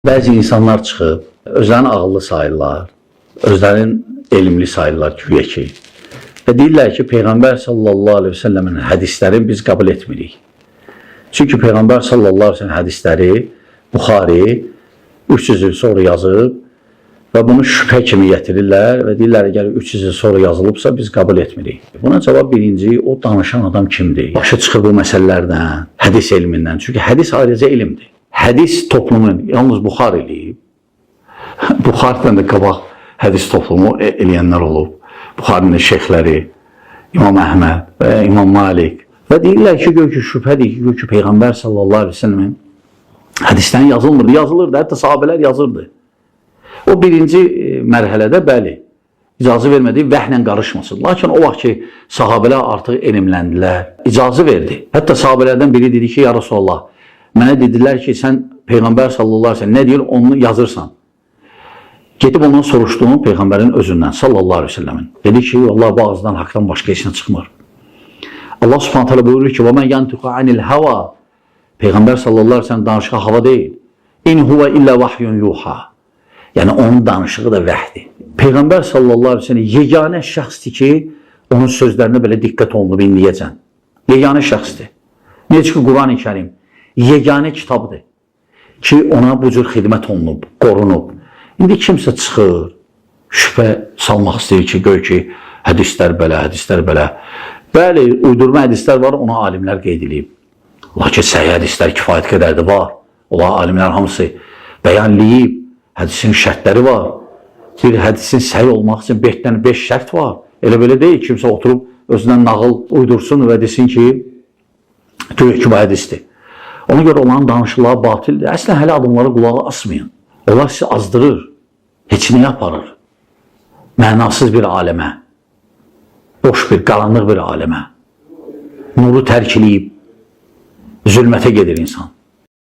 Bəzi insanlar çıxıb, özlərini ağıllı sayırlar, özlərini elmli sayırlar güya ki. Və deyirlər ki, Peyğəmbər sallallahu aleyhi ve sellemin hədislərini biz qəbul etmirik. Çünki Peyğəmbər sallallahu aleyhi ve sellem hədisləri Buxari 300 il sonra yazıb və bunu şübhə kimi gətirirlər və deyirlər, əgər 300 il sonra yazılıbsa biz qəbul etmirik. Buna cavab birinci, o danışan adam kimdir? Başı çıxır bu məsələlərdən, hədis elmindən. Çünki hədis ayrıca elmdir. Hədis toplumun yalnız Buxari eləyib. Buxaridən də qabaq hədis toplumu eləyənlər olub. Buxarinin şeyxləri, İmam Əhməd və İmam Malik. Və deyirlər ki, gör ki, şübhədir ki, Peyğəmbər sallallahu aleyhi ve sellemin hədisdən yazılmırdı, yazılırdı, hətta sahabələr yazırdı. O birinci mərhələdə bəli, icazə vermədi, vəhlə qarışmasın. Lakin o vaxt ki, sahabələr artıq elmləndilər, icazə verdi. Hətta sahabələrdən biri dedi ki, ya Rasulallah, mənə dedilər ki, sən Peyğəmbər sallallahu aleyhi ve sellem nə deyir, onu yazırsan. Gedib ondan soruşduğum Peyğəmbərin özündən, sallallahu aleyhi ve sellemin. Dedi ki, Allah bu ağızdan haqdan başqa heç nə çıxmır. Allah subhanahu teala buyurur ki, وَمَنْ يَنْتُقَ عَنِ الْهَوَى Peyğəmbər sallallahu aleyhi ve sellem danışığı hava deyil. اِنْ هُوَ اِلَّا وَحْيٌ يُوحَى Yəni onun danışığı da vəhdir. Peyğəmbər sallallahu aleyhi ve sellem yeganə şəxsdir ki, onun sözlərinə belə diqqət olunub inləyəcən. Yeganə şəxsdir. Necə ki, Quran-ı Kərim yeganə kitabdır ki, ona bu cür xidmət olunub, qorunub. İndi kimsə çıxır, şübhə salmaq istəyir ki, gör ki, hədislər belə, hədislər belə. Bəli, uydurma hədislər var, ona alimlər qeyd edib. Lakin səhih hədislər kifayət qədərdir var. Ola alimlər hamısı bəyanlayıb, hədisin şərtləri var. Bir hədisin səhih olmaq üçün 5 şərt var. Elə belə deyil, kimsə oturub özündən nağıl uydursun və desin ki, gör ki, bu hədisdir. Ona görə onların danışıqları batildir. Əslən, hələ adamlara qulağı asmayın. Onlar sizi azdırır, heç nə aparır. Mənasız bir aləmə, boş bir, qaranlıq bir aləmə. Nuru tərk eləyib, zülmətə gedir insan.